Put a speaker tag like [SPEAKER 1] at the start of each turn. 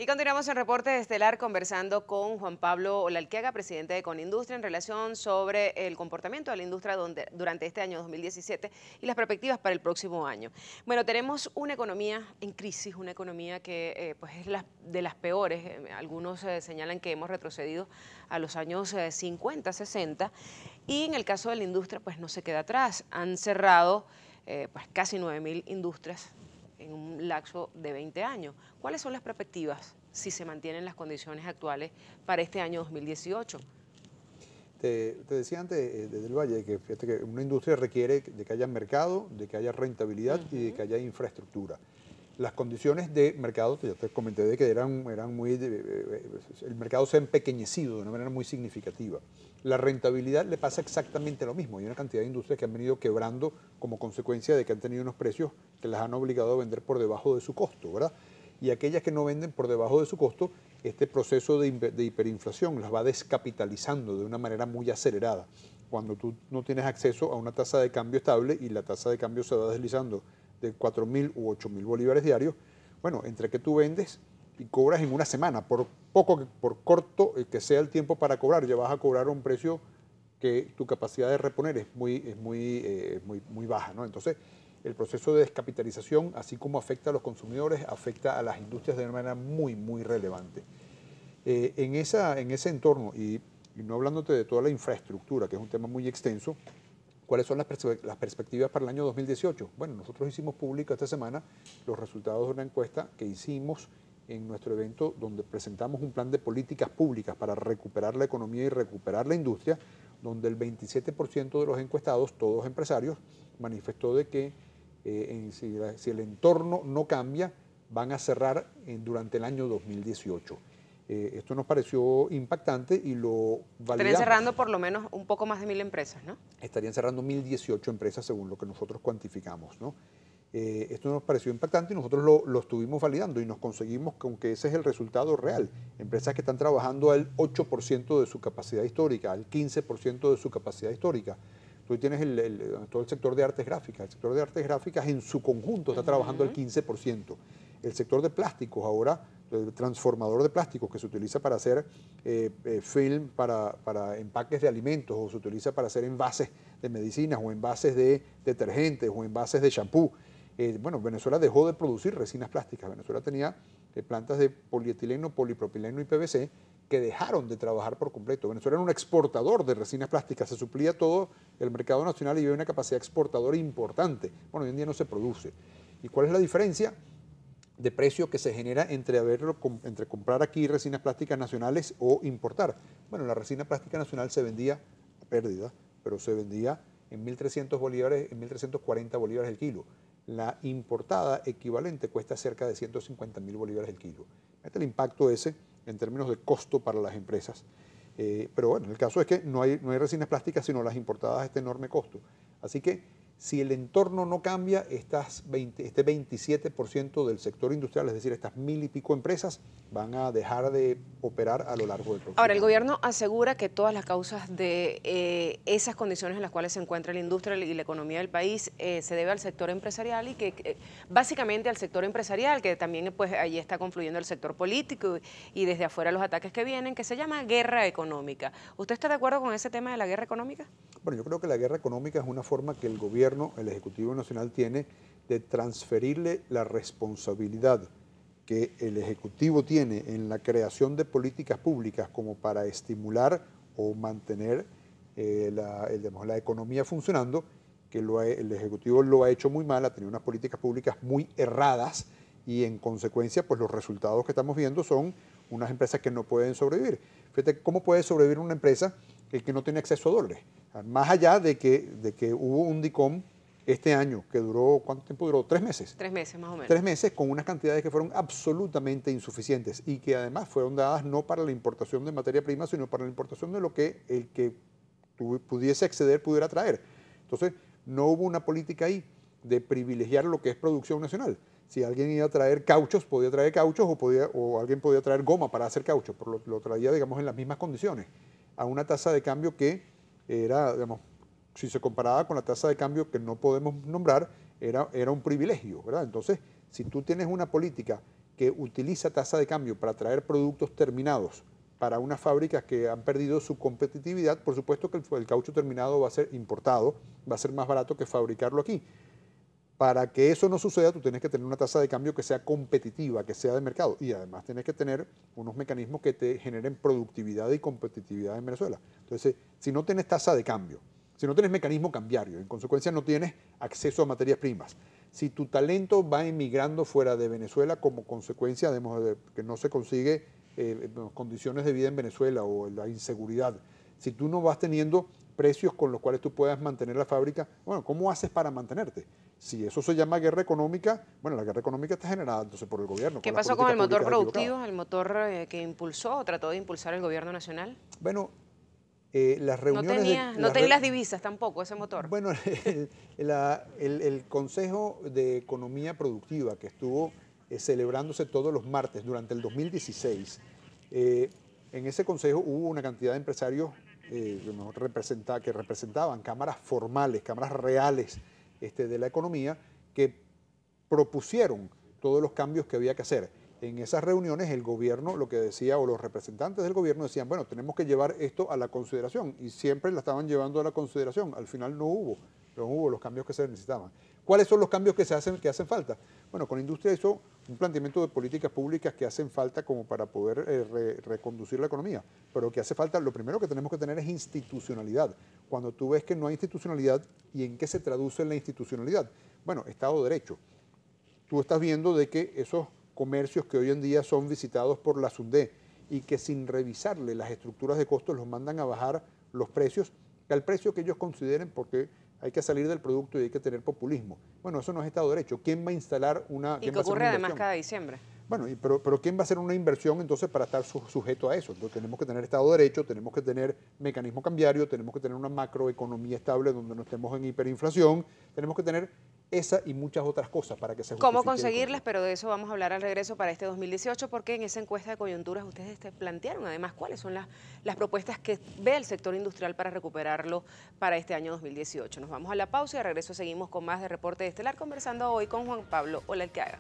[SPEAKER 1] Y continuamos en Reporte Estelar conversando con Juan Pablo Olalquiaga, presidente de Conindustria, en relación sobre el comportamiento de la industria durante este año 2017 y las perspectivas para el próximo año. Bueno, tenemos una economía en crisis, una economía que pues es de las peores. Algunos señalan que hemos retrocedido a los años 50, 60 y en el caso de la industria pues no se queda atrás. Han cerrado pues casi 9.000 industrias en un lapso de 20 años. ¿Cuáles son las perspectivas si se mantienen las condiciones actuales para este año 2018?
[SPEAKER 2] Te decía antes desde el Valle que fíjate que una industria requiere de que haya mercado, de que haya rentabilidad y de que haya infraestructura. Las condiciones de mercado, ya te comenté de que eran muy, el mercado se ha empequeñecido de una manera muy significativa. La rentabilidad le pasa exactamente lo mismo. Hay una cantidad de industrias que han venido quebrando como consecuencia de que han tenido unos precios que las han obligado a vender por debajo de su costo, ¿verdad? Y aquellas que no venden por debajo de su costo, este proceso de hiperinflación las va descapitalizando de una manera muy acelerada. Cuando tú no tienes acceso a una tasa de cambio estable y la tasa de cambio se va deslizando de 4.000 u 8.000 bolívares diarios, bueno, entre que tú vendes y cobras en una semana, por corto que sea el tiempo para cobrar, ya vas a cobrar a un precio que tu capacidad de reponer es muy baja, ¿no? Entonces, el proceso de descapitalización, así como afecta a los consumidores, afecta a las industrias de una manera muy relevante. En ese entorno, y no hablándote de toda la infraestructura, que es un tema muy extenso, ¿cuáles son las perspectivas para el año 2018? Bueno, nosotros hicimos pública esta semana los resultados de una encuesta que hicimos en nuestro evento donde presentamos un plan de políticas públicas para recuperar la economía y recuperar la industria, donde el 27% de los encuestados, todos empresarios, manifestó de que si el entorno no cambia, van a cerrar durante el año 2018. Esto nos pareció impactante y lo validamos.
[SPEAKER 1] Estarían cerrando por lo menos un poco más de 1.000 empresas, ¿no?
[SPEAKER 2] Estarían cerrando 1.018 empresas según lo que nosotros cuantificamos, ¿no? Esto nos pareció impactante y nosotros lo estuvimos validando y nos conseguimos con que ese es el resultado real. Empresas que están trabajando al 8% de su capacidad histórica, al 15% de su capacidad histórica. Tú tienes todo el sector de artes gráficas. El sector de artes gráficas en su conjunto está trabajando al 15%. El sector de plásticos ahora, el transformador de plásticos que se utiliza para hacer film para empaques de alimentos o se utiliza para hacer envases de medicinas o envases de detergentes o envases de champú. Bueno, Venezuela dejó de producir resinas plásticas. Venezuela tenía plantas de polietileno, polipropileno y PVC que dejaron de trabajar por completo. Venezuela era un exportador de resinas plásticas, se suplía todo el mercado nacional y había una capacidad exportadora importante. Bueno, hoy en día no se produce. ¿Y cuál es la diferencia de precio que se genera entre comprar aquí resinas plásticas nacionales o importar? Bueno, la resina plástica nacional se vendía a pérdida, pero se vendía en 1.300 bolívares, en 1.340 bolívares el kilo. La importada equivalente cuesta cerca de 150.000 bolívares el kilo. Este es el impacto ese en términos de costo para las empresas. Pero bueno, el caso es que no hay resinas plásticas, sino las importadas a este enorme costo. Así que si el entorno no cambia, este 27% del sector industrial, es decir, estas 1.000 y pico empresas, van a dejar de operar a lo largo del próximo
[SPEAKER 1] Ahora, el
[SPEAKER 2] año.
[SPEAKER 1] gobierno asegura que todas las causas de esas condiciones en las cuales se encuentra la industria y la economía del país se debe al sector empresarial y que básicamente al sector empresarial, que también pues allí está confluyendo el sector político y desde afuera los ataques que vienen, que se llama guerra económica. ¿Usted está de acuerdo con ese tema de la guerra económica?
[SPEAKER 2] Bueno, yo creo que la guerra económica es una forma que el gobierno, el Ejecutivo Nacional tiene de transferirle la responsabilidad que el Ejecutivo tiene en la creación de políticas públicas como para estimular o mantener la economía funcionando, que el Ejecutivo lo ha hecho muy mal, ha tenido unas políticas públicas muy erradas y en consecuencia pues los resultados que estamos viendo son unas empresas que no pueden sobrevivir. Fíjate, ¿cómo puede sobrevivir una empresa que no tiene acceso a dólares? Más allá de que hubo un DICOM este año que duró, ¿cuánto tiempo duró? 3 meses.
[SPEAKER 1] 3 meses más o menos.
[SPEAKER 2] 3 meses con unas cantidades que fueron absolutamente insuficientes y que además fueron dadas no para la importación de materia prima, sino para la importación de lo que el que pudiese acceder pudiera traer. Entonces, no hubo una política ahí de privilegiar lo que es producción nacional. Si alguien iba a traer cauchos, podía traer cauchos o alguien podía traer goma para hacer cauchos, pero lo traía, digamos, en las mismas condiciones, a una tasa de cambio que era, digamos, si se comparaba con la tasa de cambio que no podemos nombrar, era un privilegio, ¿verdad? Entonces, si tú tienes una política que utiliza tasa de cambio para traer productos terminados para unas fábricas que han perdido su competitividad, por supuesto que el caucho terminado va a ser importado, va a ser más barato que fabricarlo aquí. Para que eso no suceda, tú tienes que tener una tasa de cambio que sea competitiva, que sea de mercado, y además tienes que tener unos mecanismos que te generen productividad y competitividad en Venezuela. Entonces, si no tienes tasa de cambio, si no tienes mecanismo cambiario, en consecuencia no tienes acceso a materias primas, si tu talento va emigrando fuera de Venezuela como consecuencia de que no se consigue condiciones de vida en Venezuela o la inseguridad, si tú no vas teniendo precios con los cuales tú puedas mantener la fábrica, bueno, ¿cómo haces para mantenerte? Si eso se llama guerra económica, bueno, la guerra económica está generada entonces por el gobierno.
[SPEAKER 1] ¿Qué pasó con el motor productivo, el motor que impulsó o trató de impulsar el gobierno nacional?
[SPEAKER 2] Bueno, las reuniones...
[SPEAKER 1] No tenía las divisas tampoco ese motor.
[SPEAKER 2] Bueno, el Consejo de Economía Productiva que estuvo celebrándose todos los martes durante el 2016, en ese consejo hubo una cantidad de empresarios que representaban cámaras formales, cámaras reales de la economía, que propusieron todos los cambios que había que hacer. En esas reuniones el gobierno lo que decía, o los representantes del gobierno decían, bueno, tenemos que llevar esto a la consideración, y siempre la estaban llevando a la consideración. Al final no hubo los cambios que se necesitaban. ¿Cuáles son los cambios que hacen falta? Bueno, con Industria hizo un planteamiento de políticas públicas que hacen falta como para poder reconducir la economía, pero que hace falta, lo primero que tenemos que tener es institucionalidad. Cuando tú ves que no hay institucionalidad, ¿y en qué se traduce la institucionalidad? Bueno, Estado de Derecho. Tú estás viendo de que esos comercios que hoy en día son visitados por la SUNDE y que sin revisarle las estructuras de costos los mandan a bajar los precios al precio que ellos consideren, porque hay que salir del producto y hay que tener populismo. Bueno, eso no es Estado de Derecho. ¿Quién va a instalar una...
[SPEAKER 1] ¿Y qué ocurre además cada diciembre?
[SPEAKER 2] Bueno, pero ¿quién va a hacer una inversión entonces para estar sujeto a eso? Entonces tenemos que tener Estado de Derecho, tenemos que tener mecanismo cambiario, tenemos que tener una macroeconomía estable donde no estemos en hiperinflación, tenemos que tener esa y muchas otras cosas para que se justifique.
[SPEAKER 1] ¿Cómo conseguirlas? Pero de eso vamos a hablar al regreso para este 2018, porque en esa encuesta de coyunturas ustedes plantearon además cuáles son las propuestas que ve el sector industrial para recuperarlo para este año 2018. Nos vamos a la pausa y de regreso seguimos con más de Reporte Estelar, conversando hoy con Juan Pablo Olalquiaga.